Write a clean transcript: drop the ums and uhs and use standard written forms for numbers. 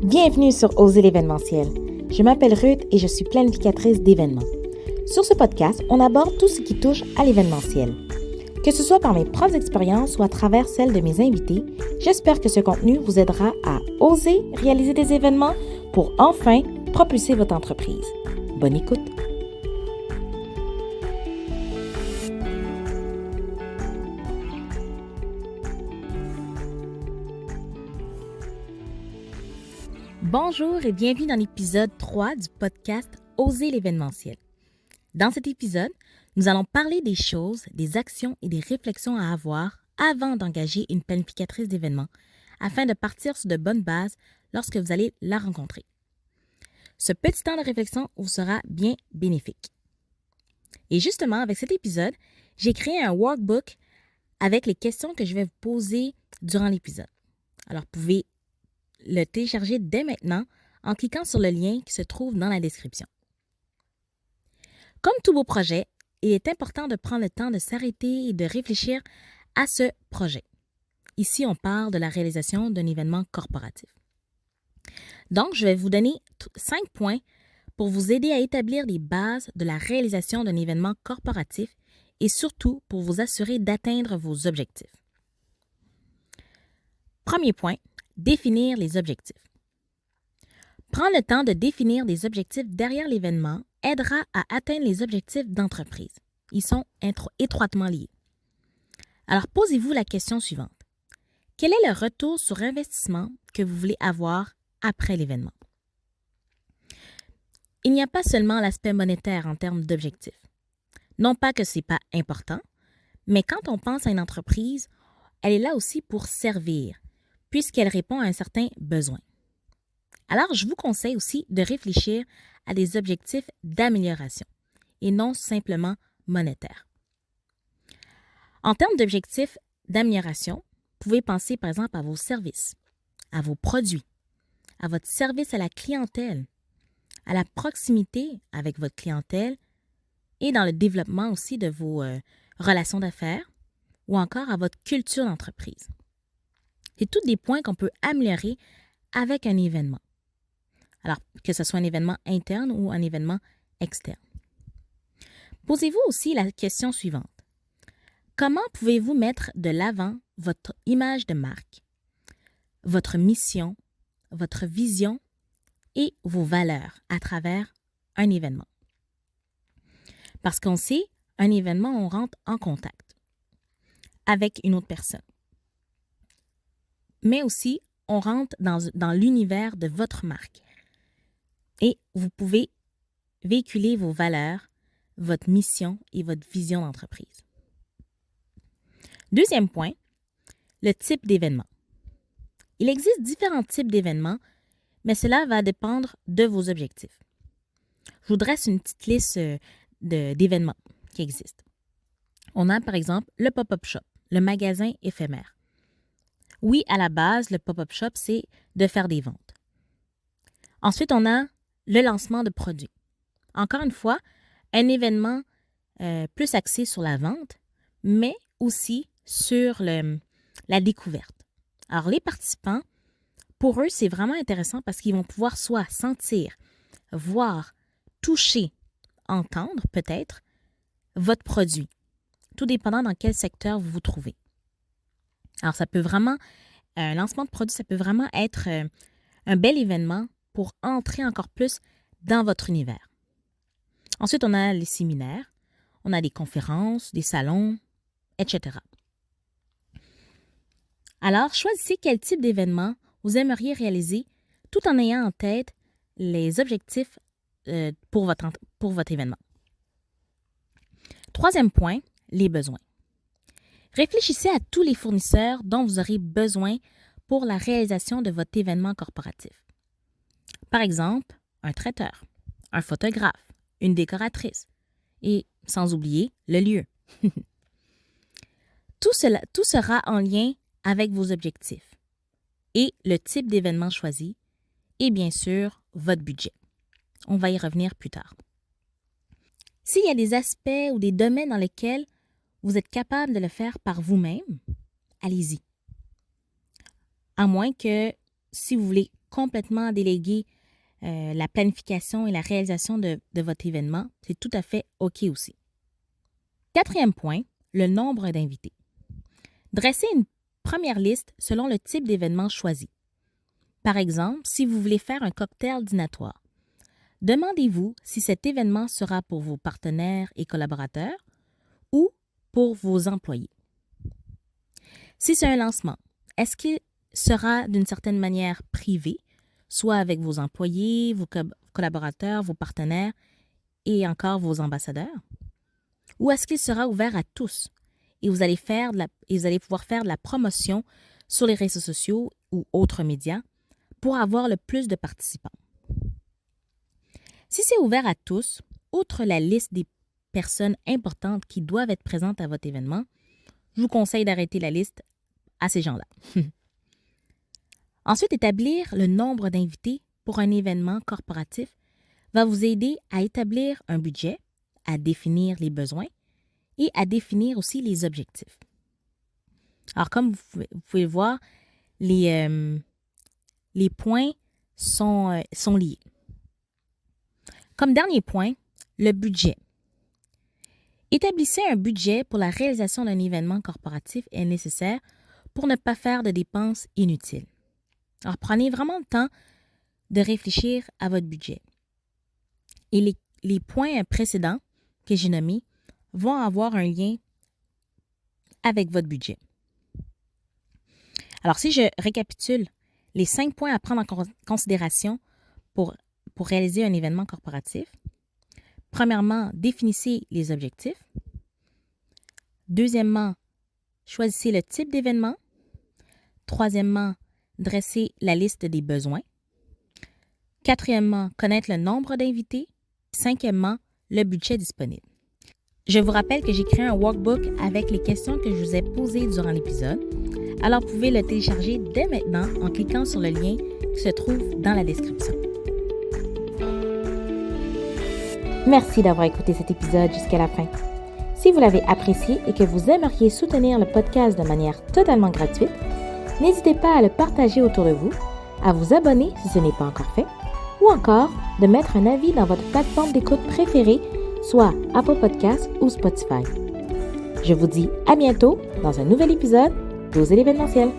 Bienvenue sur Oser l'événementiel. Je m'appelle Ruth et je suis planificatrice d'événements. Sur ce podcast, on aborde tout ce qui touche à l'événementiel. Que ce soit par mes propres expériences ou à travers celles de mes invités, j'espère que ce contenu vous aidera à oser réaliser des événements pour enfin propulser votre entreprise. Bonne écoute! Bonjour et bienvenue dans l'épisode 3 du podcast Oser l'événementiel. Dans cet épisode, nous allons parler des choses, des actions et des réflexions à avoir avant d'engager une planificatrice d'événements afin de partir sur de bonnes bases lorsque vous allez la rencontrer. Ce petit temps de réflexion vous sera bien bénéfique. Et justement, avec cet épisode, j'ai créé un workbook avec les questions que je vais vous poser durant l'épisode. Alors, vous pouvez le télécharger dès maintenant en cliquant sur le lien qui se trouve dans la description. Comme tous beaux projets, il est important de prendre le temps de s'arrêter et de réfléchir à ce projet. Ici, on parle de la réalisation d'un événement corporatif. Donc, je vais vous donner 5 points pour vous aider à établir les bases de la réalisation d'un événement corporatif et surtout pour vous assurer d'atteindre vos objectifs. Premier point, définir les objectifs. Prendre le temps de définir des objectifs derrière l'événement aidera à atteindre les objectifs d'entreprise. Ils sont étroitement liés. Alors, posez-vous la question suivante. Quel est le retour sur investissement que vous voulez avoir après l'événement? Il n'y a pas seulement l'aspect monétaire en termes d'objectifs. Non pas que ce n'est pas important, mais quand on pense à une entreprise, elle est là aussi pour servir, puisqu'elle répond à un certain besoin. Alors, je vous conseille aussi de réfléchir à des objectifs d'amélioration et non simplement monétaires. En termes d'objectifs d'amélioration, vous pouvez penser par exemple à vos services, à vos produits, à votre service à la clientèle, à la proximité avec votre clientèle et dans le développement aussi de vos relations d'affaires ou encore à votre culture d'entreprise. C'est tous des points qu'on peut améliorer avec un événement. Alors, que ce soit un événement interne ou un événement externe. Posez-vous aussi la question suivante. Comment pouvez-vous mettre de l'avant votre image de marque, votre mission, votre vision et vos valeurs à travers un événement? Parce qu'on sait, un événement, on rentre en contact avec une autre personne. Mais aussi, on rentre dans l'univers de votre marque. Et vous pouvez véhiculer vos valeurs, votre mission et votre vision d'entreprise. Deuxième point, le type d'événement. Il existe différents types d'événements, mais cela va dépendre de vos objectifs. Je vous dresse une petite liste d'événements qui existent. On a par exemple le pop-up shop, le magasin éphémère. Oui, à la base, le pop-up shop, c'est de faire des ventes. Ensuite, on a le lancement de produits. Encore une fois, un événement plus axé sur la vente, mais aussi sur la découverte. Alors, les participants, pour eux, c'est vraiment intéressant parce qu'ils vont pouvoir soit sentir, voir, toucher, entendre peut-être votre produit, tout dépendant dans quel secteur vous vous trouvez. Alors, ça peut vraiment, un lancement de produit, ça peut vraiment être un bel événement pour entrer encore plus dans votre univers. Ensuite, on a les séminaires, on a des conférences, des salons, etc. Alors, choisissez quel type d'événement vous aimeriez réaliser tout en ayant en tête les objectifs pour votre événement. Troisième point, les besoins. Réfléchissez à tous les fournisseurs dont vous aurez besoin pour la réalisation de votre événement corporatif. Par exemple, un traiteur, un photographe, une décoratrice et, sans oublier, le lieu. Tout sera en lien avec vos objectifs et le type d'événement choisi et bien sûr, votre budget. On va y revenir plus tard. S'il y a des aspects ou des domaines dans lesquels vous êtes capable de le faire par vous-même, allez-y. À moins que si vous voulez complètement déléguer la planification et la réalisation de votre événement, c'est tout à fait OK aussi. 4e point, le nombre d'invités. Dressez une première liste selon le type d'événement choisi. Par exemple, si vous voulez faire un cocktail dînatoire, demandez-vous si cet événement sera pour vos partenaires et collaborateurs ou pour vos employés. Si c'est un lancement, est-ce qu'il sera d'une certaine manière privé, soit avec vos employés, vos collaborateurs, vos partenaires et encore vos ambassadeurs? Ou est-ce qu'il sera ouvert à tous et vous allez pouvoir faire de la promotion sur les réseaux sociaux ou autres médias pour avoir le plus de participants? Si c'est ouvert à tous, outre la liste des personnes importantes qui doivent être présentes à votre événement, je vous conseille d'arrêter la liste à ces gens-là. Ensuite, établir le nombre d'invités pour un événement corporatif va vous aider à établir un budget, à définir les besoins et à définir aussi les objectifs. Alors, comme vous pouvez le voir, les points sont liés. Comme dernier point, le budget. Établissez un budget pour la réalisation d'un événement corporatif est nécessaire pour ne pas faire de dépenses inutiles. Alors, prenez vraiment le temps de réfléchir à votre budget. Et les points précédents que j'ai nommés vont avoir un lien avec votre budget. Alors, si je récapitule les 5 points à prendre en considération pour réaliser un événement corporatif. Premièrement, définissez les objectifs. Deuxièmement, choisissez le type d'événement. Troisièmement, dressez la liste des besoins. Quatrièmement, connaître le nombre d'invités. Cinquièmement, le budget disponible. Je vous rappelle que j'ai créé un workbook avec les questions que je vous ai posées durant l'épisode. Alors, vous pouvez le télécharger dès maintenant en cliquant sur le lien qui se trouve dans la description. Merci d'avoir écouté cet épisode jusqu'à la fin. Si vous l'avez apprécié et que vous aimeriez soutenir le podcast de manière totalement gratuite, n'hésitez pas à le partager autour de vous, à vous abonner si ce n'est pas encore fait, ou encore de mettre un avis dans votre plateforme d'écoute préférée, soit Apple Podcasts ou Spotify. Je vous dis à bientôt dans un nouvel épisode d'Oser l'événementiel.